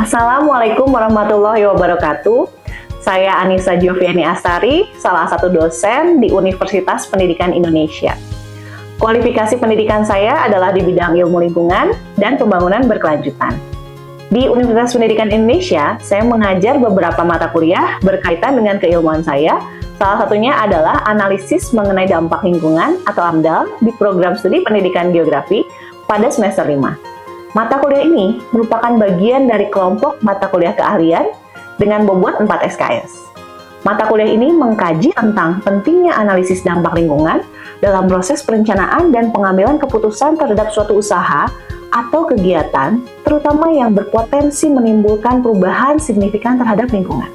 Assalamualaikum warahmatullahi wabarakatuh. Saya Anissa Joviani Astari, salah satu dosen di Universitas Pendidikan Indonesia. Kualifikasi pendidikan saya adalah di bidang ilmu lingkungan dan pembangunan berkelanjutan. Di Universitas Pendidikan Indonesia, saya mengajar beberapa mata kuliah berkaitan dengan keilmuan saya. Salah satunya adalah analisis mengenai dampak lingkungan atau AMDAL di program studi pendidikan geografi pada semester 5. Mata kuliah ini merupakan bagian dari kelompok mata kuliah keahlian dengan bobot 4 SKS. Mata kuliah ini mengkaji tentang pentingnya analisis dampak lingkungan dalam proses perencanaan dan pengambilan keputusan terhadap suatu usaha atau kegiatan, terutama yang berpotensi menimbulkan perubahan signifikan terhadap lingkungan.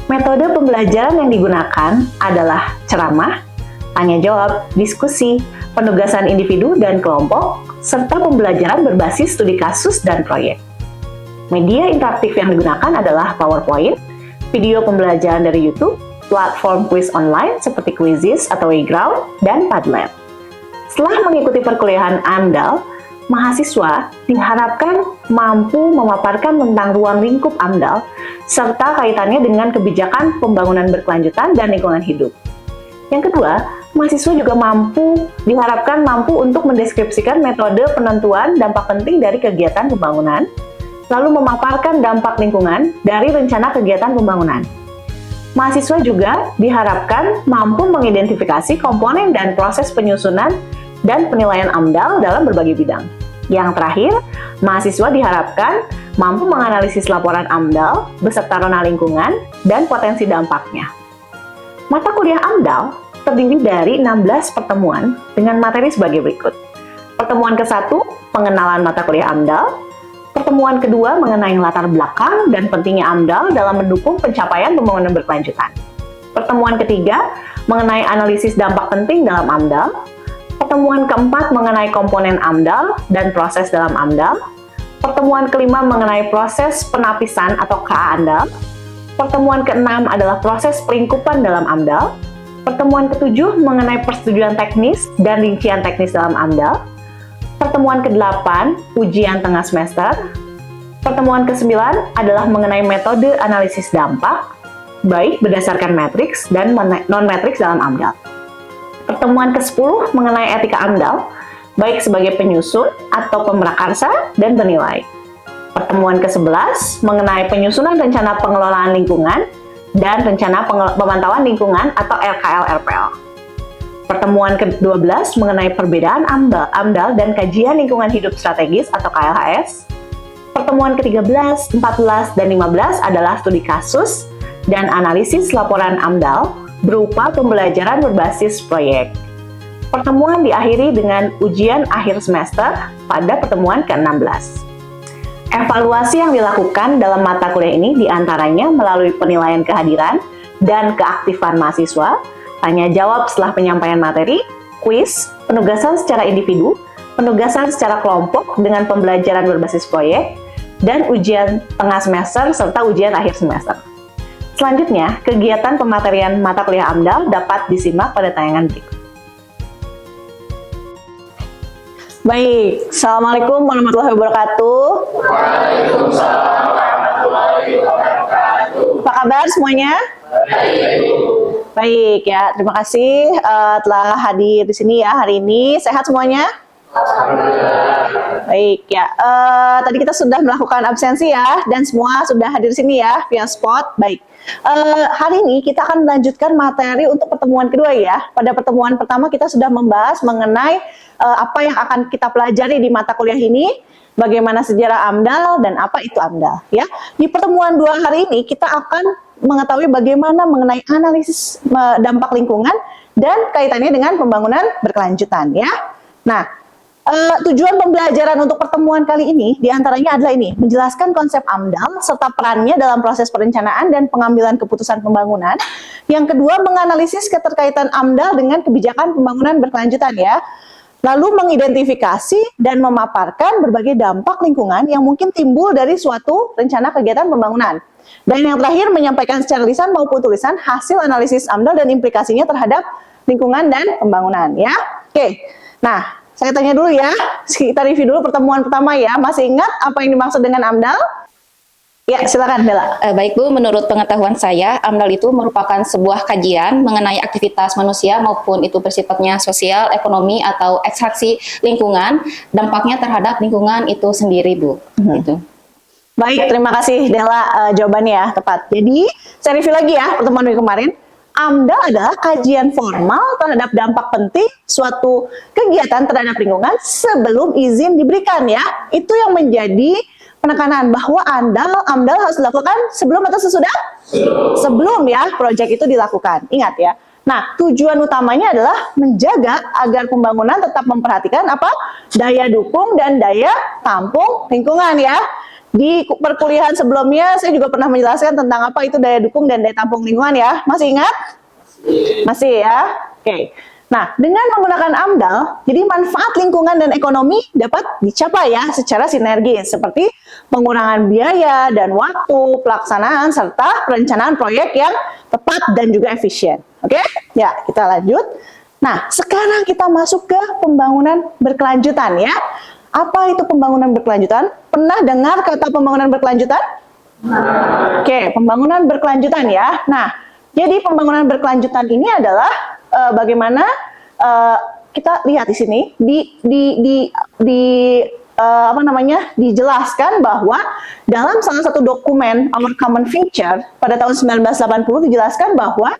Metode pembelajaran yang digunakan adalah ceramah, tanya jawab, diskusi, penugasan individu dan kelompok, serta pembelajaran berbasis studi kasus dan proyek. Media interaktif yang digunakan adalah PowerPoint, video pembelajaran dari YouTube, platform quiz online seperti Quizizz atau Wayground, dan Padlet. Setelah mengikuti perkuliahan AMDAL, mahasiswa diharapkan mampu memaparkan tentang ruang lingkup AMDAL serta kaitannya dengan kebijakan pembangunan berkelanjutan dan lingkungan hidup. Yang kedua, mahasiswa juga diharapkan mampu untuk mendeskripsikan metode penentuan dampak penting dari kegiatan pembangunan, lalu memaparkan dampak lingkungan dari rencana kegiatan pembangunan. Mahasiswa juga diharapkan mampu mengidentifikasi komponen dan proses penyusunan dan penilaian AMDAL dalam berbagai bidang. Yang terakhir, mahasiswa diharapkan mampu menganalisis laporan AMDAL beserta ranah lingkungan dan potensi dampaknya. Mata kuliah AMDAL terdiri dari 16 pertemuan dengan materi sebagai berikut. Pertemuan ke-1, pengenalan mata kuliah AMDAL. Pertemuan kedua mengenai latar belakang dan pentingnya AMDAL dalam mendukung pencapaian pembangunan berkelanjutan. Pertemuan ketiga mengenai analisis dampak penting dalam AMDAL. Pertemuan keempat mengenai komponen AMDAL dan proses dalam AMDAL. Pertemuan kelima mengenai proses penapisan atau KA AMDAL. Pertemuan keenam adalah proses pelingkupan dalam AMDAL. Pertemuan ketujuh mengenai persetujuan teknis dan rincian teknis dalam AMDAL. Pertemuan ke-8, ujian tengah semester. Pertemuan ke-9 adalah mengenai metode analisis dampak, baik berdasarkan matriks dan non-matriks dalam AMDAL. Pertemuan ke-10 mengenai etika AMDAL, baik sebagai penyusun atau pemrakarsa dan penilai. Pertemuan ke-11 mengenai penyusunan rencana pengelolaan lingkungan dan rencana pemantauan lingkungan atau RKL-RPL. Pertemuan ke-12 mengenai perbedaan AMDAL dan kajian lingkungan hidup strategis atau KLHS. Pertemuan ke-13, 14, dan 15 adalah studi kasus dan analisis laporan AMDAL berupa pembelajaran berbasis proyek. Pertemuan diakhiri dengan ujian akhir semester pada pertemuan ke-16. Evaluasi yang dilakukan dalam mata kuliah ini diantaranya melalui penilaian kehadiran dan keaktifan mahasiswa, tanya jawab setelah penyampaian materi, kuis, penugasan secara individu, penugasan secara kelompok dengan pembelajaran berbasis proyek, dan ujian tengah semester serta ujian akhir semester. Selanjutnya, kegiatan pematerian mata kuliah AMDAL dapat disimak pada tayangan berikut. Baik, Assalamualaikum warahmatullahi wabarakatuh. Waalaikumsalam warahmatullahi wabarakatuh. Apa kabar semuanya? Baik ya, terima kasih telah hadir di sini ya hari ini. Sehat semuanya? Baik ya, tadi kita sudah melakukan absensi ya, dan semua sudah hadir di sini ya via spot. Baik, hari ini kita akan melanjutkan materi untuk pertemuan kedua ya. Pada pertemuan pertama kita sudah membahas mengenai apa yang akan kita pelajari di mata kuliah ini, bagaimana sejarah AMDAL dan apa itu AMDAL ya. Di pertemuan dua hari ini kita akan mengetahui bagaimana mengenai analisis dampak lingkungan dan kaitannya dengan pembangunan berkelanjutan ya. Nah, tujuan pembelajaran untuk pertemuan kali ini diantaranya adalah ini, menjelaskan konsep AMDAL serta perannya dalam proses perencanaan dan pengambilan keputusan pembangunan. Yang kedua, menganalisis keterkaitan AMDAL dengan kebijakan pembangunan berkelanjutan ya. Lalu mengidentifikasi dan memaparkan berbagai dampak lingkungan yang mungkin timbul dari suatu rencana kegiatan pembangunan. Dan yang terakhir, menyampaikan secara lisan maupun tulisan hasil analisis AMDAL dan implikasinya terhadap lingkungan dan pembangunan ya. Oke. Nah, saya tanya dulu ya. Kita review dulu pertemuan pertama ya. Masih ingat apa yang dimaksud dengan AMDAL? Ya, silakan Bella. Baik Bu, menurut pengetahuan saya, AMDAL itu merupakan sebuah kajian mengenai aktivitas manusia maupun itu bersifatnya sosial, ekonomi, atau ekstraksi lingkungan, dampaknya terhadap lingkungan itu sendiri Bu. Gitu. Baik, terima kasih Della jawabannya ya, tepat. Jadi, saya review lagi ya pertemuan minggu kemarin. AMDAL adalah kajian formal terhadap dampak penting suatu kegiatan terhadap lingkungan sebelum izin diberikan ya. Itu yang menjadi penekanan bahwa AMDAL harus dilakukan sebelum atau sesudah? Sebelum ya proyek itu dilakukan. Ingat ya. Nah, tujuan utamanya adalah menjaga agar pembangunan tetap memperhatikan apa? Daya dukung dan daya tampung lingkungan ya. Di perkuliahan sebelumnya saya juga pernah menjelaskan tentang apa itu daya dukung dan daya tampung lingkungan ya. Masih ingat? Masih ya? Oke. Nah, dengan menggunakan AMDAL, jadi manfaat lingkungan dan ekonomi dapat dicapai ya secara sinergis seperti pengurangan biaya dan waktu pelaksanaan serta perencanaan proyek yang tepat dan juga efisien. Oke? Ya, kita lanjut. Nah, sekarang kita masuk ke pembangunan berkelanjutan ya. Apa itu pembangunan berkelanjutan? Pernah dengar kata pembangunan berkelanjutan? Oke, pembangunan berkelanjutan ya. Nah, jadi pembangunan berkelanjutan ini adalah bagaimana kita lihat di sini dijelaskan bahwa dalam salah satu dokumen Our Common Future pada tahun 1980 dijelaskan bahwa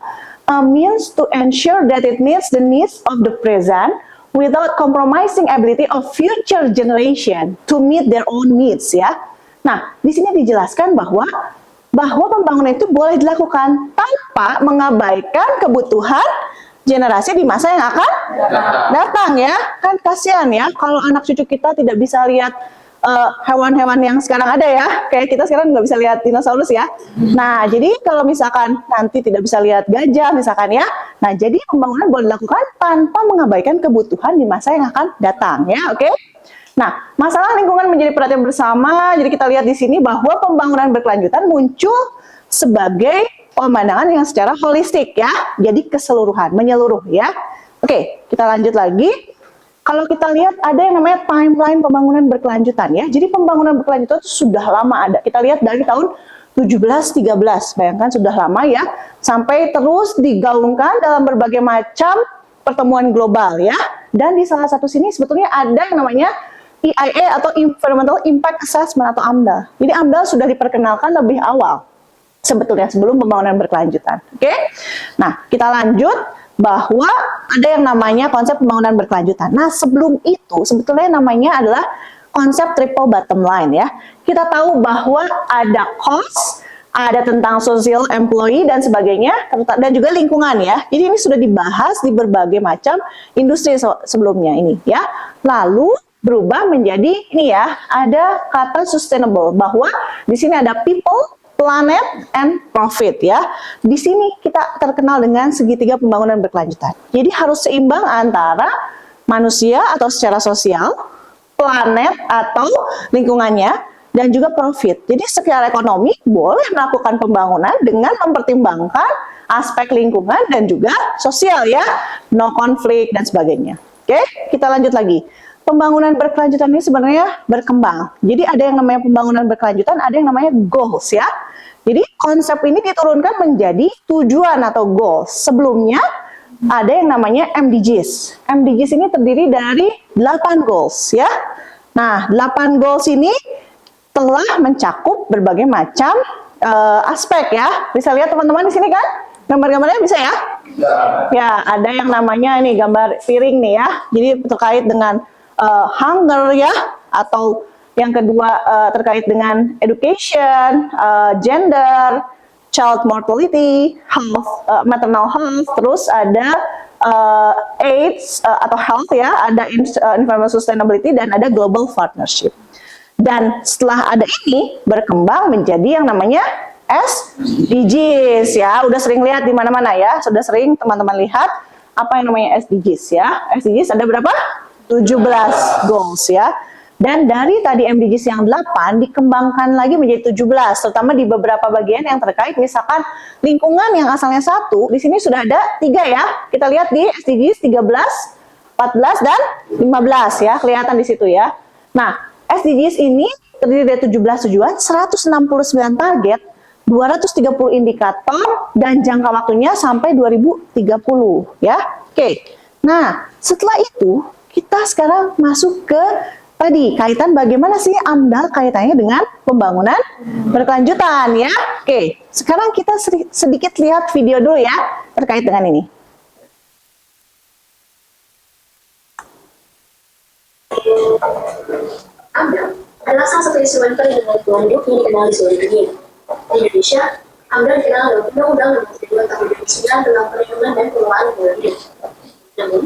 a means to ensure that it meets the needs of the present without compromising ability of future generation to meet their own needs ya. Nah, di sini dijelaskan bahwa pembangunan itu boleh dilakukan tanpa mengabaikan kebutuhan generasi di masa yang akan datang ya. Kan kasihan ya kalau anak cucu kita tidak bisa lihat hewan-hewan yang sekarang ada ya. Kayak kita sekarang nggak bisa lihat dinosaurus ya. Nah, jadi kalau misalkan nanti tidak bisa lihat gajah misalkan ya. Nah, jadi pembangunan boleh dilakukan tanpa mengabaikan kebutuhan di masa yang akan datang ya. Oke? Nah, masalah lingkungan menjadi perhatian bersama. Jadi kita lihat di sini bahwa pembangunan berkelanjutan muncul sebagai pemandangan yang secara holistik ya. Jadi keseluruhan, menyeluruh ya. Oke, kita lanjut lagi. Kalau kita lihat ada yang namanya timeline pembangunan berkelanjutan ya. Jadi pembangunan berkelanjutan sudah lama ada. Kita lihat dari tahun 1713. Bayangkan sudah lama ya. Sampai terus digaungkan dalam berbagai macam pertemuan global ya. Dan di salah satu sini sebetulnya ada yang namanya EIA atau Environmental Impact Assessment atau AMDAL. Jadi AMDAL sudah diperkenalkan lebih awal sebetulnya sebelum pembangunan berkelanjutan. Oke? Nah, kita lanjut bahwa ada yang namanya konsep pembangunan berkelanjutan. Nah, sebelum itu sebetulnya namanya adalah konsep triple bottom line ya. Kita tahu bahwa ada cost, ada tentang social employee dan sebagainya, dan juga lingkungan ya. Jadi ini sudah dibahas di berbagai macam industri sebelumnya ini ya. Lalu berubah menjadi ini ya, ada kata sustainable bahwa di sini ada people, planet, and profit ya. Di sini kita terkenal dengan segitiga pembangunan berkelanjutan. Jadi harus seimbang antara manusia atau secara sosial, planet atau lingkungannya, dan juga profit. Jadi secara ekonomi boleh melakukan pembangunan dengan mempertimbangkan aspek lingkungan dan juga sosial ya, no konflik dan sebagainya. Oke, kita lanjut lagi. Pembangunan berkelanjutan ini sebenarnya berkembang. Jadi ada yang namanya pembangunan berkelanjutan, ada yang namanya goals ya. Jadi konsep ini diturunkan menjadi tujuan atau goals. Sebelumnya ada yang namanya MDGs. MDGs ini terdiri dari 8 goals ya. Nah, 8 goals ini telah mencakup berbagai macam aspek ya. Bisa lihat teman-teman di sini kan? Gambar-gambarnya bisa ya? Ya, ada yang namanya ini gambar piring nih ya. Jadi terkait dengan hunger ya, atau yang kedua terkait dengan education, gender, child mortality, health, maternal health, terus ada AIDS atau health ya, ada environmental sustainability dan ada global partnership. Dan setelah ada ini berkembang menjadi yang namanya SDGs ya. Udah sering lihat di mana-mana ya, sudah sering teman-teman lihat apa yang namanya SDGs ya. SDGs ada berapa? 17 goals ya. Dan dari tadi MDGs yang 8 dikembangkan lagi menjadi 17, terutama di beberapa bagian yang terkait misalkan lingkungan yang asalnya 1, di sini sudah ada 3 ya. Kita lihat di SDGs 13, 14 dan 15 ya, kelihatan di situ ya. Nah, SDGs ini terdiri dari 17 tujuan, 169 target, 230 indikator, dan jangka waktunya sampai 2030 ya. Oke. Nah, setelah itu kita sekarang masuk ke tadi kaitan bagaimana sih AMDAL kaitannya dengan pembangunan berkelanjutan ya. Oke, sekarang kita sedikit lihat video dulu ya terkait dengan ini. AMDAL adalah salah satu instrumen perlindungan lingkungan hidup yang dikenal di seluruh dunia. Di Indonesia, AMDAL dikenal dengan Undang-Undang Nomor 32 Tahun 2009 tentang perlindungan dan pengelolaan lingkungan hidup. Namun,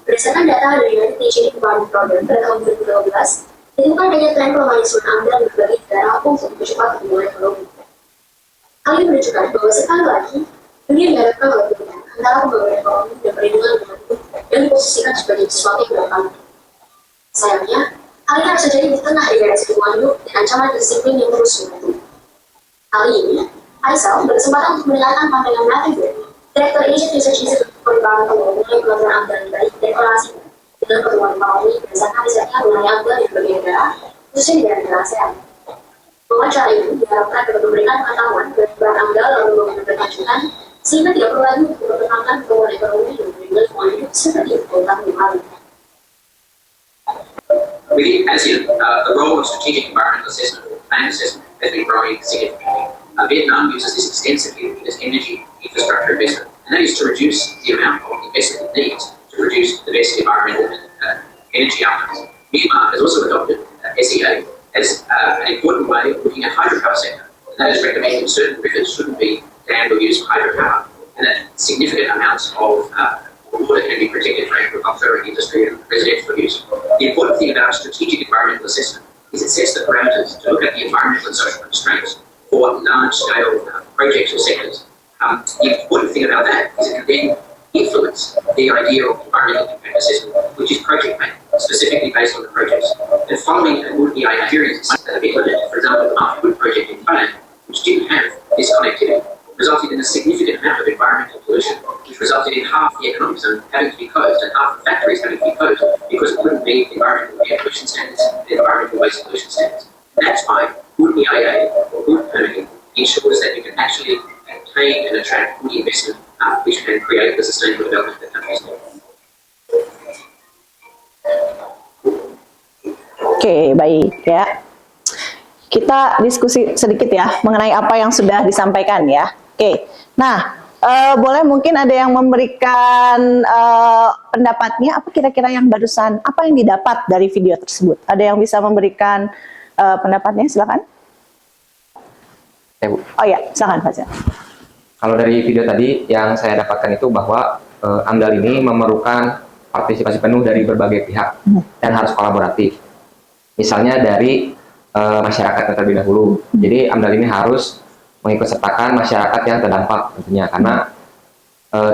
berdasarkan data dari United Nations Environment Programme pada tahun 2012, ditemukan adanya tren pelemahan instrumen AMDAL di berbagai negara untuk mempercepat pertumbuhan ekonomi. Hal ini menunjukkan bahwa sekali lagi, dunia dihadapkan oleh perbedaan antara pembangunan ekonomi dan perlindungan lingkungan hidup yang diposisikan sebagai sesuatu yang berkaitan. Sayangnya, hal ini harus terjadi di tengah degradasi lingkungan hidup dan ancaman disiplin yang terus menurun. Kali ini, Aisal berkesempatan untuk mendengarkan pandangan Matthew Gray, Direktur Asian Research Institute for Environmental Law mengenai pelajaran AMDAL yang baik dan korelasi dengan pertumbuhan ekonomi berdasarkan risetnya mengenai AMDAL di berbagai negara, khususnya negara-negara ASEAN. Wawancara ini diharapkan dapat memberikan pengetahuan terhadap peran AMDAL dalam pembangunan berkelanjutan, sehingga tidak perlu lagi untuk mempertahankan pertumbuhan ekonomi dan perlindungan lingkungan hidup seperti tahun yang lalu. Within ASEAN, the role of strategic environmental assessment or plan assessment has been growing significantly. Vietnam uses this extensively in its energy infrastructure investment, and that is to reduce the amount of investment it needs to produce the best environmental and energy outcomes. Myanmar has also adopted SEA as an important way of looking at hydropower sector, and that is recommending certain rivers shouldn't be dammed or used for hydropower, and that significant amounts of water can be protected for agriculture, industry and residential use. The important thing about strategic environmental assessment is it sets the parameters to look at the environmental and social constraints for large-scale projects or sectors. The important thing about that is it can then influence the idea of environmental impact assessment, which is project planning, specifically based on the projects. And following a good EIA experience that have been implemented, for example, the Mark Wood project in Thailand, which didn't have this connectivity, resulted in a significant amount of environmental pollution, which resulted in half the economic zone having to be closed and half the factories having to be closed because it couldn't meet environmental air pollution standards and environmental waste pollution standards. And that's why good EIA or good permitting ensures that you can actually obtain and attract good investment, which can create the sustainable development that countries need. Oke, baik ya. Kita diskusi sedikit ya mengenai apa yang sudah disampaikan ya. Oke, nah boleh mungkin ada yang memberikan pendapatnya, apa kira-kira yang barusan, apa yang didapat dari video tersebut? Ada yang bisa memberikan pendapatnya, silakan. Ya, Bu. Oh ya, silakan Fajar. Kalau dari video tadi yang saya dapatkan itu bahwa AMDAL ini memerlukan partisipasi penuh dari berbagai pihak dan harus kolaboratif. Misalnya dari masyarakat terlebih dahulu. Jadi AMDAL ini harus mengikutsertakan masyarakat yang terdampak tentunya, karena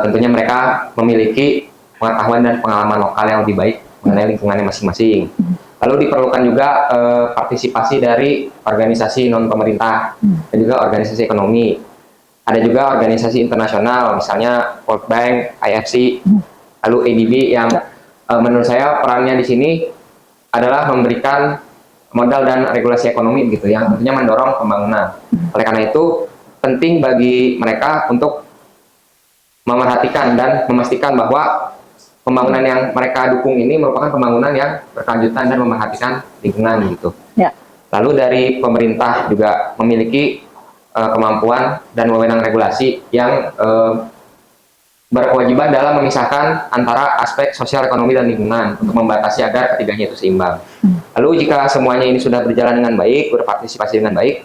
tentunya mereka memiliki pengetahuan dan pengalaman lokal yang lebih baik mengenai lingkungannya masing-masing. Lalu diperlukan juga partisipasi dari organisasi non-pemerintah dan juga organisasi ekonomi. Ada juga organisasi internasional, misalnya World Bank, IFC, lalu ADB yang menurut saya perannya di sini adalah memberikan modal dan regulasi ekonomi gitu yang tentunya mendorong pembangunan. Oleh karena itu penting bagi mereka untuk memerhatikan dan memastikan bahwa pembangunan yang mereka dukung ini merupakan pembangunan yang berkelanjutan dan memerhatikan lingkungan gitu. Ya. Lalu dari pemerintah juga memiliki kemampuan dan wewenang regulasi yang berkewajiban dalam memisahkan antara aspek sosial, ekonomi, dan lingkungan untuk membatasi agar ketiganya itu seimbang. Lalu jika semuanya ini sudah berjalan dengan baik, berpartisipasi dengan baik,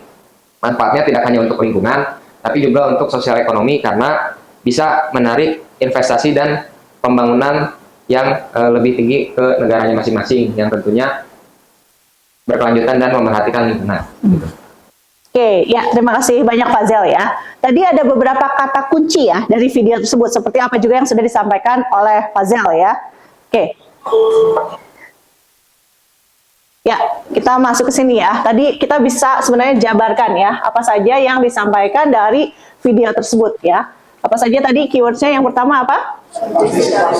manfaatnya tidak hanya untuk lingkungan, tapi juga untuk sosial ekonomi karena bisa menarik investasi dan pembangunan yang lebih tinggi ke negaranya masing-masing, yang tentunya berkelanjutan dan memerhatikan lingkungan. Gitu. Oke, ya terima kasih banyak Pak Zel ya. Tadi ada beberapa kata kunci ya dari video tersebut, seperti apa juga yang sudah disampaikan oleh Pak Zel ya. Oke. Ya, kita masuk ke sini ya. Tadi kita bisa sebenarnya jabarkan ya, apa saja yang disampaikan dari video tersebut ya. Apa saja tadi keywordsnya? Yang pertama apa?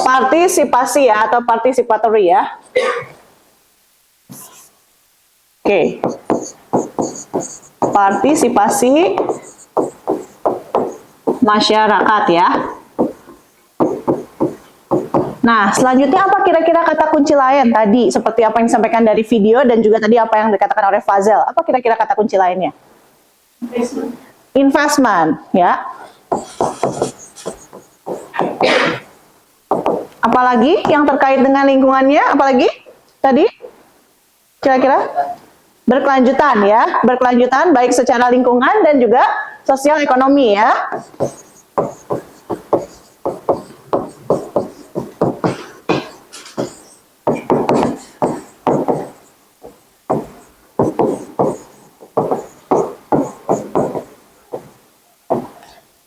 Partisipasi ya, atau participatory ya. Oke. Partisipasi masyarakat ya. Nah, selanjutnya apa kira-kira kata kunci lain tadi? Seperti apa yang disampaikan dari video dan juga tadi apa yang dikatakan oleh Fazel. Apa kira-kira kata kunci lainnya? Investment, ya. Apalagi yang terkait dengan lingkungannya? Apalagi tadi? Kira-kira? Berkelanjutan ya. Berkelanjutan baik secara lingkungan dan juga sosial ekonomi ya.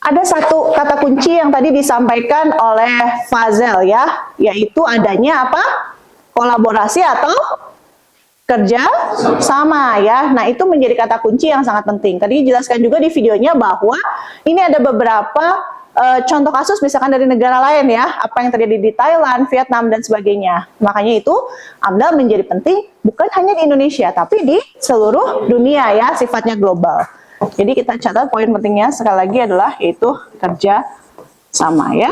Ada satu kata kunci yang tadi disampaikan oleh Fazel ya, yaitu adanya apa? Kolaborasi atau kerja sama ya. Nah, itu menjadi kata kunci yang sangat penting. Tadi dijelaskan juga di videonya bahwa ini ada beberapa contoh kasus misalkan dari negara lain ya, apa yang terjadi di Thailand, Vietnam dan sebagainya. Makanya itu AMDAL menjadi penting bukan hanya di Indonesia tapi di seluruh dunia ya, sifatnya global. Jadi kita catat poin pentingnya sekali lagi adalah yaitu kerja sama ya.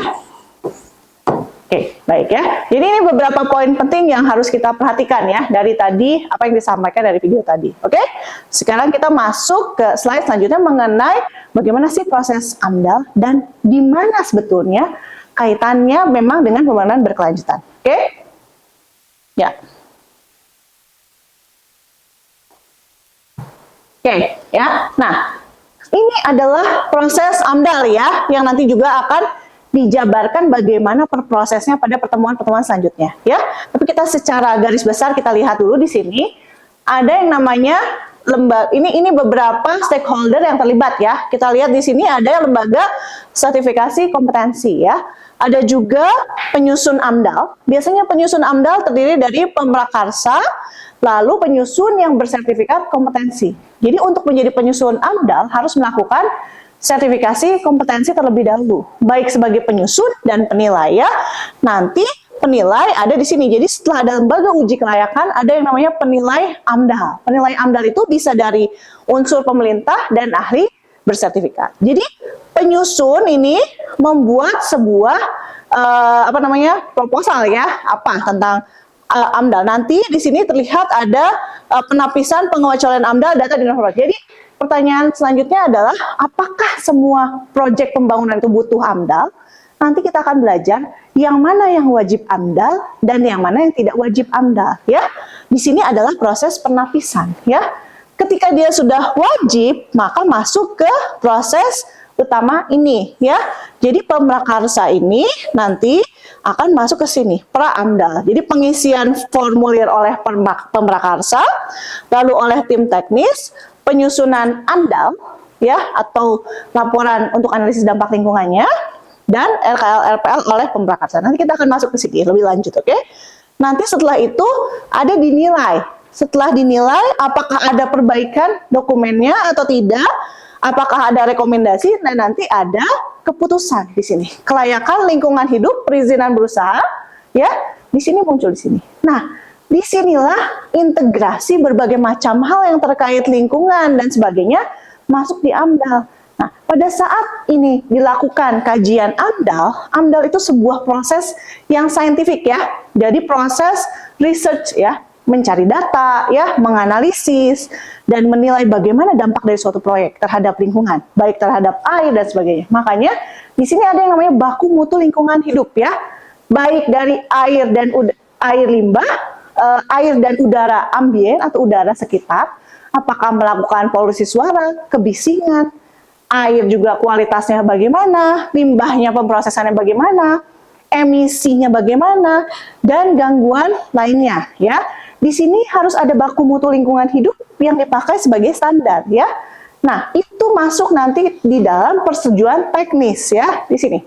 Oke, baik ya. Jadi ini beberapa poin penting yang harus kita perhatikan ya dari tadi apa yang disampaikan dari video tadi. Oke, sekarang kita masuk ke slide selanjutnya mengenai bagaimana sih proses AMDAL dan di mana sebetulnya kaitannya memang dengan pembangunan berkelanjutan. Oke, ya. Oke, ya. Nah, ini adalah proses AMDAL ya, yang nanti juga akan dijabarkan bagaimana prosesnya pada pertemuan-pertemuan selanjutnya, ya. Tapi kita secara garis besar kita lihat dulu di sini ada yang namanya lembaga. Ini beberapa stakeholder yang terlibat ya. Kita lihat di sini ada lembaga sertifikasi kompetensi ya. Ada juga penyusun AMDAL. Biasanya penyusun AMDAL terdiri dari pemrakarsa, lalu penyusun yang bersertifikat kompetensi. Jadi untuk menjadi penyusun AMDAL harus melakukan sertifikasi kompetensi terlebih dahulu, baik sebagai penyusun dan penilai ya. Nanti penilai ada di sini. Jadi setelah ada lembaga uji kelayakan, ada yang namanya penilai AMDAL. Penilai AMDAL itu bisa dari unsur pemerintah dan ahli bersertifikat. Jadi penyusun ini membuat sebuah proposal ya, tentang AMDAL. Nanti di sini terlihat ada penapisan pengecualian AMDAL data dan informasi. Jadi pertanyaan selanjutnya adalah apakah semua proyek pembangunan itu butuh AMDAL? Nanti kita akan belajar yang mana yang wajib AMDAL dan yang mana yang tidak wajib AMDAL ya. Di sini adalah proses penapisan ya. Ketika dia sudah wajib, maka masuk ke proses utama ini ya. Jadi pemrakarsa ini nanti akan masuk ke sini, pra-AMDAL. Jadi pengisian formulir oleh pemrakarsa, lalu oleh tim teknis, penyusunan AMDAL ya atau laporan untuk analisis dampak lingkungannya, dan LKL-LPL oleh pemrakarsa. Nanti kita akan masuk ke sini lebih lanjut, oke? Nanti setelah itu ada dinilai. Setelah dinilai, apakah ada perbaikan dokumennya atau tidak? Apakah ada rekomendasi? Dan nanti ada keputusan di sini. Kelayakan lingkungan hidup, perizinan berusaha, ya, di sini muncul di sini. Nah, disinilah integrasi berbagai macam hal yang terkait lingkungan dan sebagainya masuk di AMDAL. Nah, pada saat ini dilakukan kajian AMDAL, AMDAL itu sebuah proses yang saintifik ya. Jadi proses research ya, mencari data ya, menganalisis dan menilai bagaimana dampak dari suatu proyek terhadap lingkungan, baik terhadap air dan sebagainya. Makanya di sini ada yang namanya baku mutu lingkungan hidup ya. Baik dari air dan air limbah, air dan udara ambien atau udara sekitar, apakah melakukan polusi suara, kebisingan, air juga kualitasnya bagaimana, limbahnya pemrosesannya bagaimana, emisinya bagaimana, dan gangguan lainnya ya. Di sini harus ada baku mutu lingkungan hidup yang dipakai sebagai standar ya. Nah, itu masuk nanti di dalam persetujuan teknis ya di sini.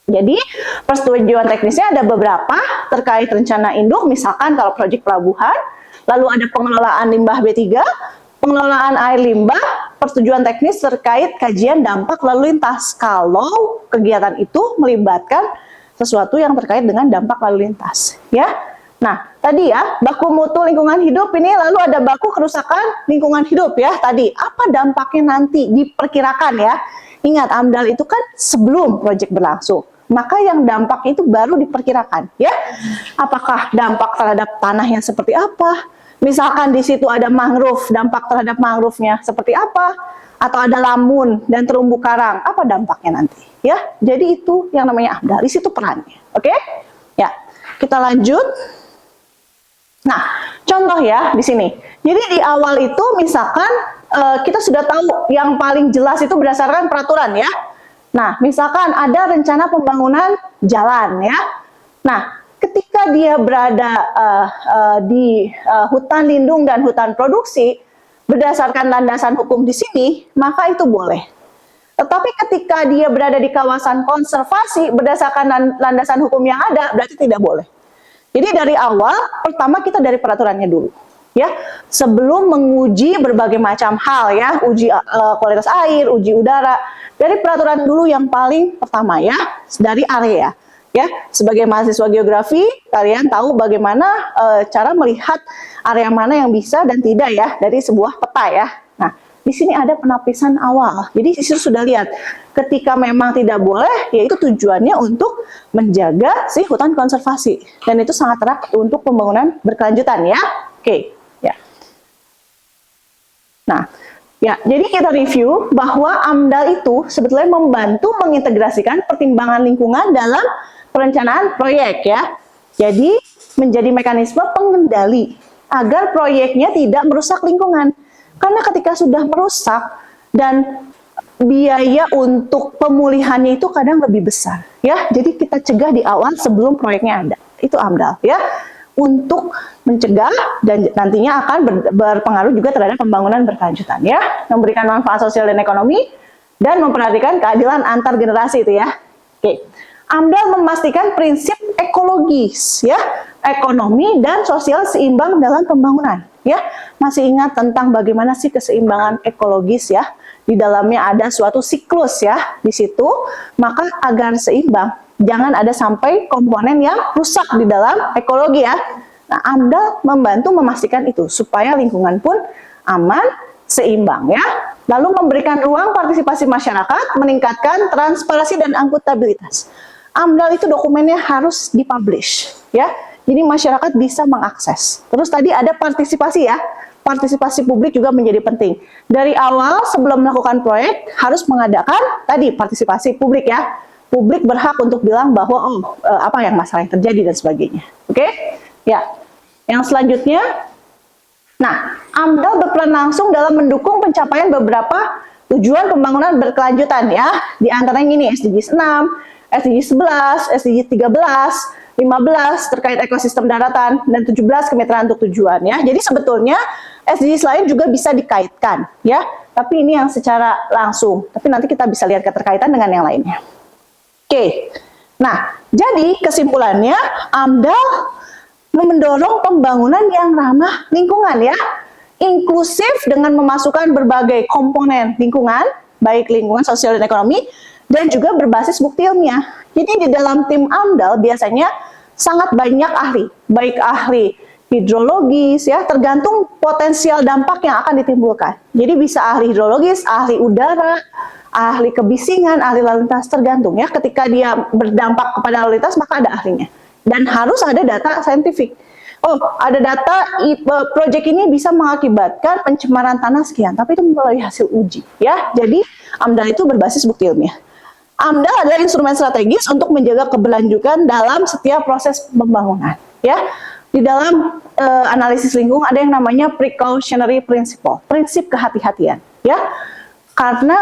Jadi, persetujuan teknisnya ada beberapa terkait rencana induk, misalkan kalau proyek pelabuhan, lalu ada pengelolaan limbah B3, pengelolaan air limbah, persetujuan teknis terkait kajian dampak lalu lintas kalau kegiatan itu melibatkan sesuatu yang terkait dengan dampak lalu lintas, ya. Nah, tadi ya, baku mutu lingkungan hidup ini, lalu ada baku kerusakan lingkungan hidup ya tadi. Apa dampaknya nanti diperkirakan ya? Ingat, AMDAL itu kan sebelum proyek berlangsung. Maka yang dampak itu baru diperkirakan ya. Apakah dampak terhadap tanahnya seperti apa? Misalkan di situ ada mangrove, dampak terhadap mangrove-nya seperti apa? Atau ada lamun dan terumbu karang, apa dampaknya nanti? Ya, jadi itu yang namanya AMDAL. Di situ perannya. Oke? Ya, kita lanjut. Nah, contoh ya di sini. Jadi di awal itu misalkan kita sudah tahu yang paling jelas itu berdasarkan peraturan ya. Nah, misalkan ada rencana pembangunan jalan ya. Nah, ketika dia berada di hutan lindung dan hutan produksi berdasarkan landasan hukum di sini, maka itu boleh. Tetapi ketika dia berada di kawasan konservasi berdasarkan landasan hukum yang ada, berarti tidak boleh. Jadi dari awal, pertama kita dari peraturannya dulu, ya. Sebelum menguji berbagai macam hal, ya, uji kualitas air, uji udara, dari peraturan dulu yang paling pertama, ya, dari area, ya. Sebagai mahasiswa geografi, kalian tahu bagaimana cara melihat area mana yang bisa dan tidak, ya, dari sebuah peta, ya. Nah, di sini ada penapisan awal. Jadi di situ sudah lihat, ketika memang tidak boleh, yaitu tujuannya untuk menjaga si hutan konservasi. Dan itu sangat erat untuk pembangunan berkelanjutan ya. Oke, ya. Nah, ya, jadi kita review bahwa AMDAL itu sebetulnya membantu mengintegrasikan pertimbangan lingkungan dalam perencanaan proyek ya. Jadi menjadi mekanisme pengendali agar proyeknya tidak merusak lingkungan. Karena ketika sudah merusak dan biaya untuk pemulihannya itu kadang lebih besar, ya. Jadi kita cegah di awal sebelum proyeknya ada. Itu AMDAL, ya. Untuk mencegah dan nantinya akan berpengaruh juga terhadap pembangunan berkelanjutan, ya. Memberikan manfaat sosial dan ekonomi dan memperhatikan keadilan antar generasi itu, ya. Oke. AMDAL memastikan prinsip ekologis, ya, ekonomi dan sosial seimbang dalam pembangunan. Ya, masih ingat tentang bagaimana sih keseimbangan ekologis ya? Di dalamnya ada suatu siklus ya di situ, maka agar seimbang, jangan ada sampai komponen yang rusak di dalam ekologi ya. Nah, AMDAL membantu memastikan itu supaya lingkungan pun aman, seimbang ya. Lalu memberikan ruang partisipasi masyarakat, meningkatkan transparansi dan akuntabilitas. AMDAL itu dokumennya harus dipublish ya. Jadi masyarakat bisa mengakses. Terus tadi ada partisipasi ya. Partisipasi publik juga menjadi penting. Dari awal sebelum melakukan proyek harus mengadakan tadi partisipasi publik ya. Publik berhak untuk bilang bahwa apa yang masalah yang terjadi dan sebagainya. Oke? Ya. Yang selanjutnya, nah, AMDAL berperan langsung dalam mendukung pencapaian beberapa tujuan pembangunan berkelanjutan ya. Di antaranya ini SDGs 6, SDGs 11, SDGs 13, 15 terkait ekosistem daratan, dan 17 kemitraan untuk tujuan ya. Jadi sebetulnya SDGs lain juga bisa dikaitkan ya. Tapi ini yang secara langsung. Tapi nanti kita bisa lihat keterkaitan dengan yang lainnya. Oke. Nah, jadi kesimpulannya AMDAL mendorong pembangunan yang ramah lingkungan ya. Inklusif dengan memasukkan berbagai komponen lingkungan, baik lingkungan sosial dan ekonomi, dan juga berbasis bukti ilmiah. Jadi di dalam tim AMDAL biasanya sangat banyak ahli, baik ahli hidrologis ya, tergantung potensial dampak yang akan ditimbulkan. Jadi bisa ahli hidrologis, ahli udara, ahli kebisingan, ahli lalu lintas, tergantung ya. Ketika dia berdampak kepada lalu lintas maka ada ahlinya. Dan harus ada data saintifik. Oh, ada data proyek ini bisa mengakibatkan pencemaran tanah sekian, tapi itu melalui hasil uji ya. Jadi AMDAL itu berbasis bukti ilmiah. AMDAL adalah instrumen strategis untuk menjaga keberlanjutan dalam setiap proses pembangunan. Ya, di dalam analisis lingkungan ada yang namanya precautionary principle, prinsip kehati-hatian. Ya, karena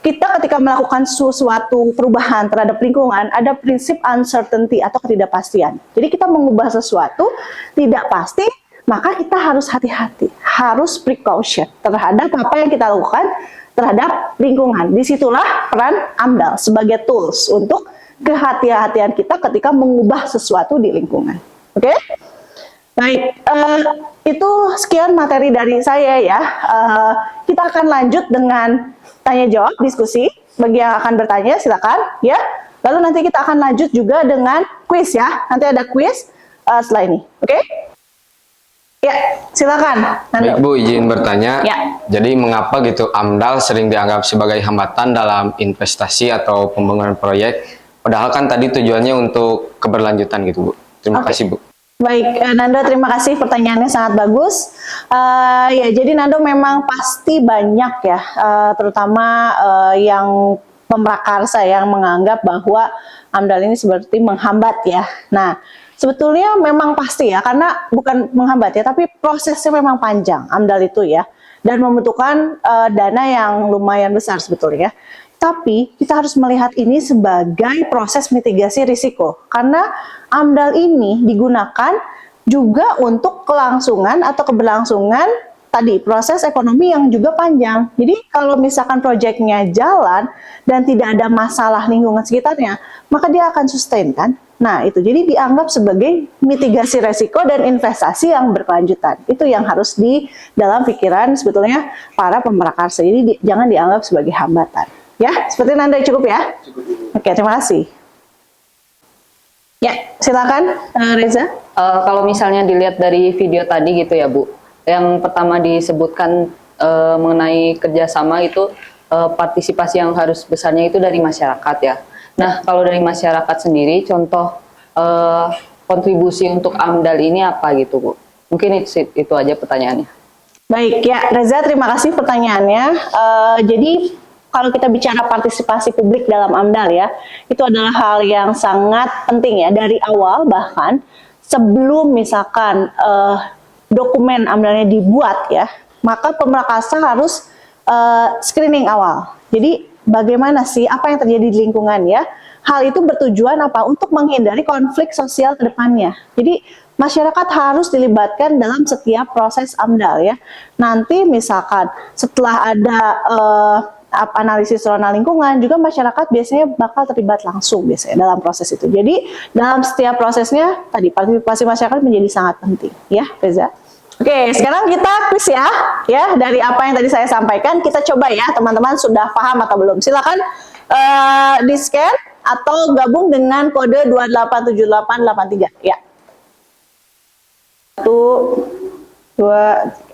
kita ketika melakukan suatu perubahan terhadap lingkungan ada prinsip uncertainty atau ketidakpastian. Jadi kita mengubah sesuatu tidak pasti, maka kita harus hati-hati, harus precaution terhadap apa yang kita lakukan terhadap lingkungan. Disitulah peran AMDAL sebagai tools untuk kehati-hatian kita ketika mengubah sesuatu di lingkungan. Oke? Baik, itu sekian materi dari saya ya. Kita akan lanjut dengan tanya jawab diskusi. Bagi yang akan bertanya silakan ya. Lalu nanti kita akan lanjut juga dengan kuis ya. Nanti ada kuis setelah ini. Oke? Ya, silakan. Baik Bu, izin bertanya. Ya. Jadi mengapa gitu AMDAL sering dianggap sebagai hambatan dalam investasi atau pembangunan proyek? Padahal kan tadi tujuannya untuk keberlanjutan gitu Bu. Terima kasih Bu. Baik, Nando, terima kasih pertanyaannya sangat bagus. Ya, jadi Nando memang pasti banyak ya, terutama yang pemrakarsa yang menganggap bahwa AMDAL ini seperti menghambat ya. Nah, sebetulnya memang pasti ya, karena bukan menghambat ya, tapi prosesnya memang panjang AMDAL itu ya, dan membutuhkan dana yang lumayan besar sebetulnya. Tapi kita harus melihat ini sebagai proses mitigasi risiko, karena AMDAL ini digunakan juga untuk kelangsungan atau keberlangsungan tadi proses ekonomi yang juga panjang. Jadi kalau misalkan proyeknya jalan dan tidak ada masalah lingkungan sekitarnya, maka dia akan sustain kan. Nah itu jadi dianggap sebagai mitigasi resiko dan investasi yang berkelanjutan. Itu yang harus di dalam pikiran sebetulnya para pemrakarsa. Jadi jangan dianggap sebagai hambatan. Ya, seperti Nanda cukup ya? Oke, terima kasih. Ya, silakan Reza. Kalau misalnya dilihat dari video tadi gitu ya Bu, yang pertama disebutkan mengenai kerjasama itu partisipasi yang harus besarnya itu dari masyarakat ya. Nah, kalau dari masyarakat sendiri, contoh kontribusi untuk AMDAL ini apa gitu Bu? Mungkin itu aja pertanyaannya. Baik ya, Reza, terima kasih pertanyaannya. Jadi kalau kita bicara partisipasi publik dalam AMDAL ya, itu adalah hal yang sangat penting ya dari awal, bahkan sebelum misalkan dokumen AMDAL-nya dibuat ya, maka pemrakarsa harus screening awal. Jadi bagaimana sih apa yang terjadi di lingkungan ya? Hal itu bertujuan apa? Untuk menghindari konflik sosial ke depannya. Jadi masyarakat harus dilibatkan dalam setiap proses AMDAL ya. Nanti misalkan setelah ada analisis zona lingkungan, juga masyarakat biasanya bakal terlibat langsung biasanya dalam proses itu. Jadi dalam setiap prosesnya tadi partisipasi masyarakat menjadi sangat penting ya, Reza. Oke, sekarang kita kuis ya dari apa yang tadi saya sampaikan. Kita coba ya, teman-teman sudah paham atau belum? Silakan di-scan atau gabung dengan kode 287883 ya. 1, 2, 3.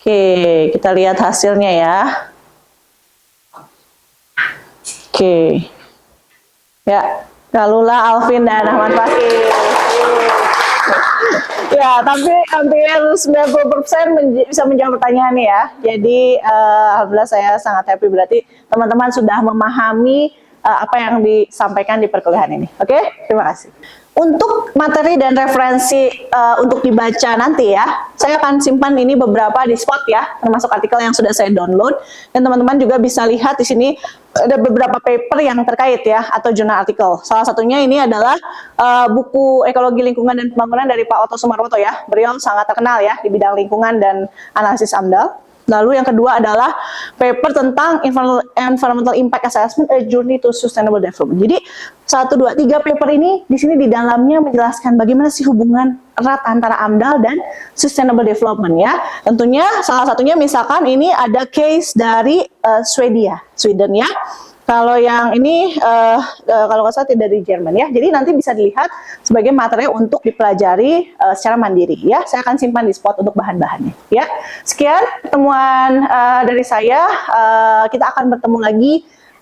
Oke, kita lihat hasilnya ya. Oke. Ya, Galula, Alvin, dan Ahmad Fakih. Ya, tapi hampir 90% bisa menjawab pertanyaan ya. Jadi, alhamdulillah saya sangat happy, berarti teman-teman sudah memahami apa yang disampaikan di perkuliahan ini. Oke, terima kasih. Untuk materi dan referensi untuk dibaca nanti ya, saya akan simpan ini beberapa di spot ya, termasuk artikel yang sudah saya download, dan teman-teman juga bisa lihat di sini ada beberapa paper yang terkait ya, atau jurnal artikel. Salah satunya ini adalah buku Ekologi Lingkungan dan Pembangunan dari Pak Oto Sumarwoto ya, beliau sangat terkenal ya di bidang lingkungan dan analisis AMDAL. Lalu yang kedua adalah paper tentang Environmental Impact Assessment, A Journey to Sustainable Development. Jadi 1, 2, 3 paper ini di sini di dalamnya menjelaskan bagaimana sih hubungan erat antara AMDAL dan Sustainable Development ya. Tentunya salah satunya misalkan ini ada case dari Sweden ya. Kalau yang ini kalau nggak salah tidak dari Jerman ya. Jadi nanti bisa dilihat sebagai materi untuk dipelajari secara mandiri ya. Saya akan simpan di spot untuk bahan-bahannya ya. Sekian pertemuan dari saya. Kita akan bertemu lagi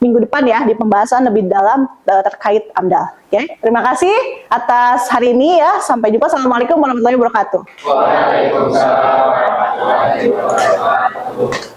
minggu depan ya di pembahasan lebih dalam terkait AMDAL. Ya. Terima kasih atas hari ini ya. Sampai jumpa. Assalamualaikum warahmatullahi wabarakatuh. Waalaikumsalam warahmatullahi wabarakatuh.